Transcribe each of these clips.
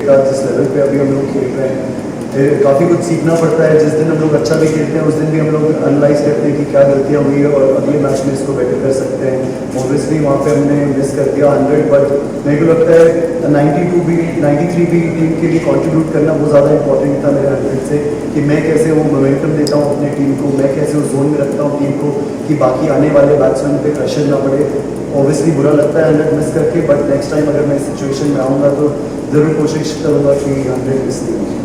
का जिस लेवल पे अभी हम लोग खेल रहे हैं, काफ़ी कुछ सीखना पड़ता है। जिस दिन हम लोग अच्छा भी खेलते हैं उस दिन भी हम लोग एनालाइज करते हैं कि क्या गलतियाँ हुई है और अगले मैच में इसको बेटर कर सकते हैं। ऑब्वियसली वहाँ पे हमने मिस कर दिया 100, बट मेरे को लगता है 92 भी 93 भी टीम के लिए कंट्रीब्यूट करना बहुत ज़्यादा इंपॉर्टेंट था मेरे 100 से, कि मैं कैसे वो मोमेंटम देता हूँ अपने टीम को, मैं कैसे उस जोन में रखता हूँ टीम को कि बाकी आने वाले बैट्समैन पे प्रेशर ना पड़े। ऑब्वियसली बुरा लगता है 100 मिस करके, बट नेक्स्ट टाइम अगर मैं इस सिचुएशन में आऊँगा तो ज़रूर कोशिश करूँगा कि 100 मिस नहीं हो।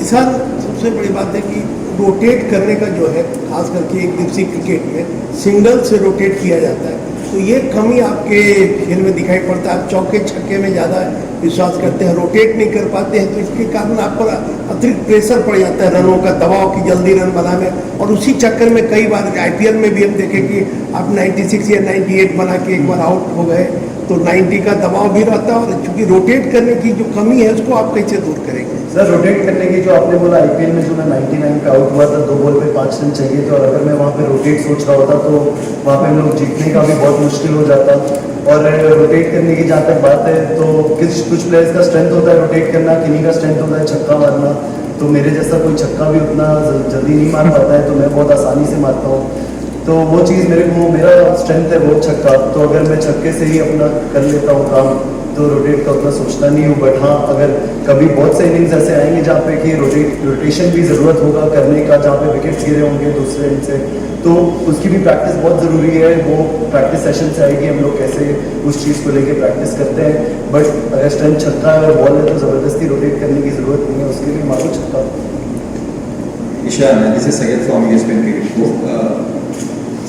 इस साल सबसे बड़ी बात है कि रोटेट करने का जो है, खास करके एक दिवसीय क्रिकेट में सिंगल से रोटेट किया जाता है, तो ये कमी आपके खेल में दिखाई पड़ता है। आप चौके छक्के में ज़्यादा विश्वास करते हैं, रोटेट नहीं कर पाते हैं, तो इसके कारण आप पर अतिरिक्त प्रेशर पड़ जाता है, रनों का दबाव की जल्दी रन बनाने, और उसी चक्कर में कई बार आईपीएल में भी हम देखें कि आप 96 या 98 बना के एक बार आउट हो गए, तो 90 का दबाव भी रहता है। और चूंकि रोटेट करने की जो कमी है उसको आप कैसे दूर करेंगे? सर, रोटेट करने की जो आपने बोला, आईपीएल में जो मैं 99 पे आउट हुआ था, 2 बॉल पे 5 रन चाहिए थे, और अगर मैं वहाँ पे रोटेट सोच रहा होता तो वहाँ पे हम लोग जीतने का भी बहुत मुश्किल हो जाता। और रोटेट करने की जहाँ तक बात है तो कुछ प्लेयर्स का स्ट्रेंथ होता है रोटेट करना, किन्हीं का स्ट्रेंथ होता है छक्का मारना, तो मेरे जैसा कोई छक्का भी उतना जल्दी नहीं मार पाता है, तो मैं बहुत आसानी से मारता हूँ। तो वो चीज़ मेरा स्ट्रेंथ है वो छक्का, तो अगर मैं छक्के से ही अपना कर लेता हूँ काम, तो रोटेट का उतना सोचता नहीं हूँ। बट हाँ, अगर कभी बहुत से इनिंग्स ऐसे आएंगे जहाँ पे कि रोटेशन भी ज़रूरत होगा करने का, जहाँ पे विकेट गिरे होंगे दूसरे एंड से, तो उसकी भी प्रैक्टिस बहुत ज़रूरी है। वो प्रैक्टिस सेशन से आएगी, हम लोग कैसे उस चीज़ को लेके प्रैक्टिस करते हैं। बट अगर स्ट्रेंथ छक्का है, बॉल है, तो ज़बरदस्ती रोटेट करने की ज़रूरत नहीं है, उसके लिए मारो छक्का। Ishan, this is Syed from ESPN cricket को।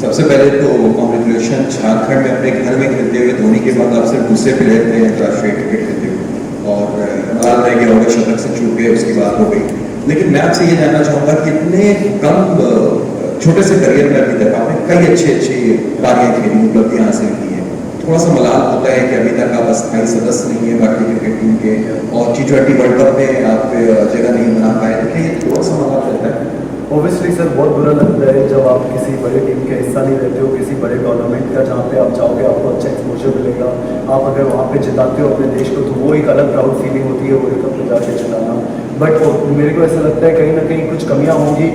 सबसे पहले तो कॉन्ग्रेचुलेशन, झारखंड में अपने घर में खेलते हुए धोनी के बाद आप सिर्फ दूसरे प्लेयर थे अंतर्राष्ट्रीय क्रिकेट खेलते हुए, और बात रह गया होगा शतक से चूक गए, उसकी बात हो गई। लेकिन मैं आपसे ये जानना चाहूँगा कि इतने कम छोटे से करियर में अभी तक आपने कई अच्छी पारियाँ खेली, उपलब्धियाँ हासिल की हैं, थोड़ा सा मलाल होता है कि अभी तक आप अस्थायी सदस्य नहीं है भारतीय क्रिकेट टीम के, और T20 वर्ल्ड कप में आप जगह नहीं बना पाए, तो ये थोड़ा सा मलाल रहता है? ऑब्वियसली सर, बहुत बुरा लगता है जब आप किसी बड़े टीम का हिस्सा नहीं रहते हो, किसी बड़े टूर्नामेंट का जहाँ पे आप जाओगे आपको अच्छा एक्सपोजर मिलेगा, आप अगर वहाँ पे जिताते हो अपने देश को, तो वो एक अलग प्राउड फीलिंग होती है वर्ल्ड कप में जाके जिताना। बट मेरे को ऐसा लगता है कहीं ना कहीं कुछ कमियाँ होंगी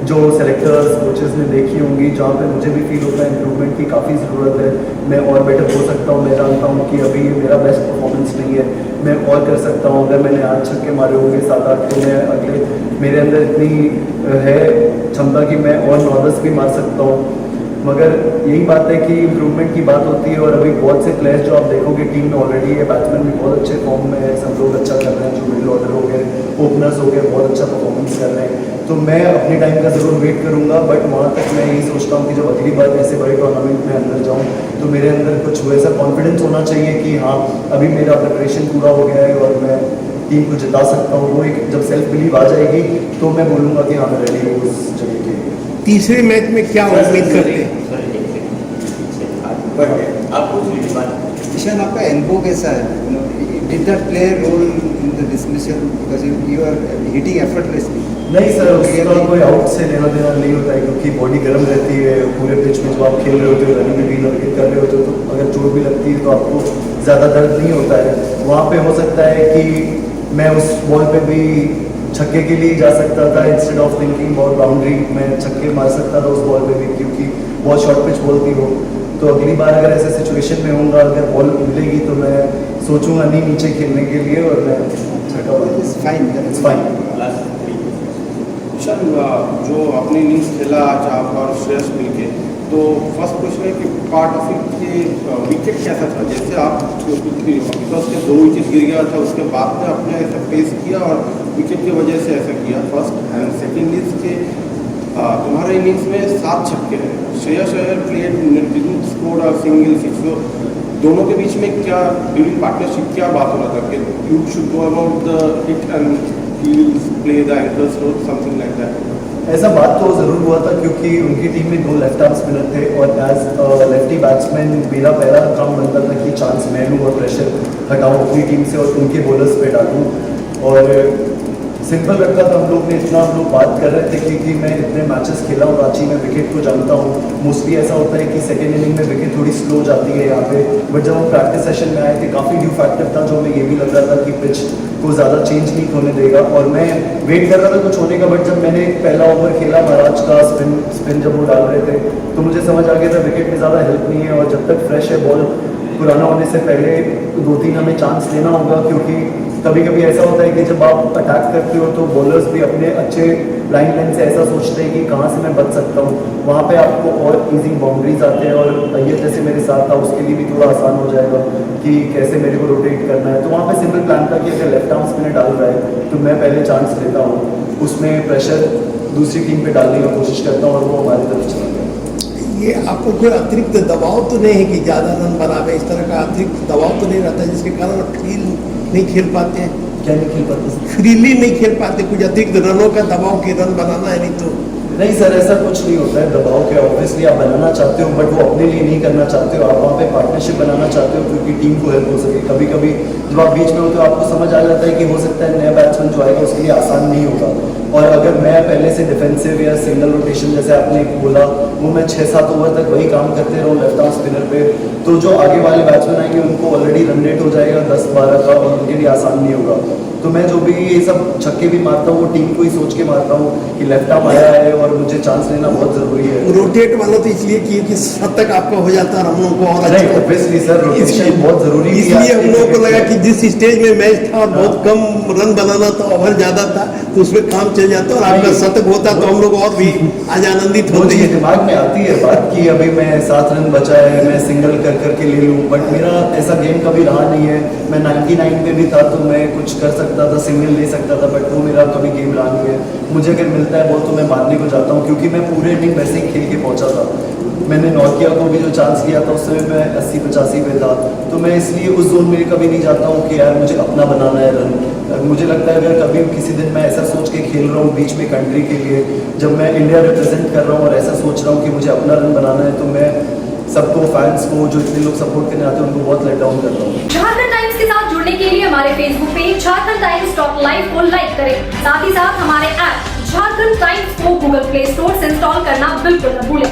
जो सेलेक्टर्स कोचेस ने देखी होंगी, जहाँ पे मुझे भी फील होता है इंप्रूवमेंट की काफ़ी ज़रूरत है। मैं और बेटर हो सकता हूँ, मैं जानता हूँ कि अभी ये मेरा बेस्ट परफॉर्मेंस नहीं है, मैं और कर सकता हूँ। अगर मैंने 8 छक्के मारे होंगे 7-8, तो मैं अगले मेरे अंदर इतनी है क्षमता कि मैं और 9-10 भी मार सकता हूँ। मगर यही बात है कि इम्प्रूवमेंट की बात होती है, और अभी बहुत से प्लेयर्स जो आप देखोगे टीम में ऑलरेडी है, बैट्समैन भी बहुत अच्छे फॉर्म में है, सब लोग अच्छा कर रहे हैं, जो मिडिल ऑर्डर हो गए, ओपनर्स हो गए, बहुत अच्छा परफॉर्मेंस कर रहे हैं। तो मैं अपने टाइम का ज़रूर वेट करूँगा, बट वहाँ तक मैं यही सोचता हूँ कि जब अगली बार ऐसे बड़े टूर्नामेंट में अंदर जाऊँ, तो मेरे अंदर कुछ वैसा कॉन्फिडेंस होना चाहिए कि हाँ, अभी मेरा प्रिपरेशन पूरा हो गया है और मैं टीम को जिता सकता हूँ। वो एक जब सेल्फ बिलीव आ जाएगी तो मैं बोलूँगा कि हाँ, मैं रेडी हूँ उस जगह के लिए। तीसरे मैच में क्या उम्मीद करते हैं? ईशान, आपका एल्बो कैसा है? Did that play a role in the dismissal because you are hitting effortlessly? नहीं सर, उसका कोई आउट से लेना देना नहीं होता है, क्योंकि बॉडी गर्म रहती है पूरे पिच में। जब आप खेल रहे होते हो, रनिंग भी कर रहे होते हो, तो अगर चोट भी लगती है तो आपको ज़्यादा दर्द नहीं होता है। वहाँ पे हो सकता है कि मैं उस बॉल पे भी छक्के के लिए जा सकता था, instead of thinking about boundary मैं छक्के मार सकता था उस बॉल पे भी, क्योंकि बहुत शॉर्ट पिच बॉल थी वो। तो अगली बार अगर ऐसे सिचुएशन में होऊंगा, अगर बॉल मिलेगी तो मैं सोचूंगा नहीं नीचे खेलने के लिए, और मैं छक्का मारूंगा। It's fine. ईशान, जो आपने इनिंग्स खेला आज आप और श्रेयस मिलके, तो फर्स्ट क्वेश्चन है कि पार्ट ऑफ इट के विकेट कैसा था? जैसे आप बिकॉज के 2 विकेट गिर गया था, उसके बाद में आपने ऐसा फेस किया और विकेट की वजह से ऐसा किया फर्स्ट, एंड सेकेंड इज के तुम्हारे इनिंग्स में 7 छक्के हैं, Shreyas Iyer played didn't score a single six, तो दोनों के बीच में क्या ड्यूरिंग पार्टनरशिप क्या बात हो रहा था कि you should go about the hit and he will play the anchor's role, something like that? ऐसा बात तो ज़रूर हुआ था, क्योंकि उनकी टीम में 2 लेफ्ट आर्म स्पिनर थे, और एज लेफ्टी बैट्समैन मेरा पहला काम बनता था कि चांस मैं लूँ और प्रेशर हटाऊँ अपनी टीम से और उनके बॉलर्स पे डालूँ। और सिंपल लगता था, हम लोग ने इतना हम लोग बात कर रहे थे क्योंकि मैं इतने मैचेस खेला हूँ रांची में, विकेट को जानता हूँ। मोस्टली ऐसा होता है कि सेकेंड इनिंग में विकेट थोड़ी स्लो जाती है यहाँ पे, बट जब हम प्रैक्टिस सेशन में आए थे काफ़ी न्यू फैक्टर था जो हमें ये भी लग रहा था कि पिच को ज़्यादा चेंज नहीं होने देगा, और मैं वेट कर रहा था कुछ होने का। बट जब मैंने पहला ओवर खेला महाराज का, स्पिन जब वो डाल रहे थे तो मुझे समझ आ गया था विकेट में ज़्यादा हेल्प नहीं है, और जब तक फ्रेश है बॉल पुराना होने से पहले 2-3 हमें चांस लेना होगा, क्योंकि कभी कभी ऐसा होता है कि जब आप अटैक करते हो तो बॉलर्स भी अपने अच्छे लाइन से ऐसा सोचते हैं कि कहाँ से मैं बच सकता हूँ, वहाँ पे आपको और इजी बाउंड्रीज आते हैं। और अय्यर जैसे मेरे साथ था उसके लिए भी थोड़ा आसान हो जाएगा कि कैसे मेरे को रोटेट करना है। तो वहाँ पे सिंपल प्लान था कि अगर लेफ्ट आर्म स्पिनर डाल रहा है तो मैं पहले चांस लेता हूँ, उसमें प्रेशर दूसरी टीम पे डालने की कोशिश करता हूँ, और वो हमारी तरफ चला गया। ये आपको कोई अतिरिक्त दबाव तो नहीं है कि ज़्यादा रन बनावे, इस तरह का अतिरिक्त दबाव तो नहीं रहता जिसके कारण आप फील नहीं खेल पाते हैं, क्या नहीं खेल पाते? फ्रीली नहीं खेल पाते, कुछ अतिरिक्त रनों का दबाव के रन बनाना है नहीं तो? नहीं सर, ऐसा कुछ नहीं होता है दबाव के। ऑब्वियसली आप बनाना चाहते हो बट वो अपने लिए नहीं करना चाहते हो, आप वहाँ पे पार्टनरशिप बनाना चाहते हो क्योंकि टीम को हेल्प हो सके। कभी कभी जब आप बीच में होते हो आपको समझ आ जाता है कि हो सकता है नया बैट्समैन जो आएगा उसके लिए आसान नहीं होगा, और अगर मैं पहले से डिफेंसिव या सिंगल रोटेशन जैसे आपने बोला वो मैं 6-7 ओवर तक वही काम करते रहूँ लेफ्ट आर्म स्पिनर पे, तो जो आगे वाले बैट्समैन आएंगे उनको ऑलरेडी रन रेट हो जाएगा 10-12 का, और उनके लिए आसान नहीं होगा। तो मैं जो भी ये सब छक्के भी मारता हूँ वो टीम को ही सोच के मारता हूँ कि लेफ्ट आर्म आया है और मुझे चांस लेना बहुत जरूरी है। रोटेट वाला तो इसलिए कि शतक आपका हो जाता है, हम लोगों को और नहीं, अच्छा ऑब्वियसली सर रोटेशन बहुत जरूरी है। इसलिए हम लोगों को लगा कि जिस स्टेज में मैच था और बहुत कम रन बनाना था, ओवर ज्यादा था, तो उसमें काम चल जाता और आपका शतक होता तो हम लोग और भी आज आनंदित वो होते चीज़ हैं। दिमाग में आती है बात कि अभी मैं 7 रन बचा है, मैं सिंगल कर करके ले लूँ, बट मेरा ऐसा गेम कभी रहा नहीं है। मैं 99 पे भी था तो मैं कुछ कर सकता था, सिंगल ले सकता था, बट वो मेरा कभी गेम रहा नहीं है। मुझे अगर मिलता है बॉल तो मैं मारने को जाता हूँ, क्योंकि मैं पूरे इनिंग वैसे ही खेल के पहुँचा था। मैंने नॉर्किया को भी जो चांस लिया था उस समय मैं 80-85 पे था, तो मैं इसलिए उस जोन में कभी नहीं जाता हूँ कि यार मुझे अपना बनाना है रन। मुझे लगता है अगर कभी किसी दिन मैं ऐसा सोच के खेल रहा हूँ बीच में कंट्री के लिए, जब मैं इंडिया रिप्रेजेंट कर रहा हूँ और ऐसा सोच रहा हूँ कि मुझे अपना रन बनाना है, तो मैं सबको, फैंस को, जो इतने लोग सपोर्ट करने आते हैं उनको बहुत लेट डाउन करता हूँ। झारखंड टाइम्स के साथ जुड़ने के लिए हमारे Facebook page Jharkhand times .live को लाइक करें। साथ ही साथ हमारे ऐप झारखंड टाइम्स को गूगल प्ले स्टोर से इंस्टॉल करना बिल्कुल न भूलें।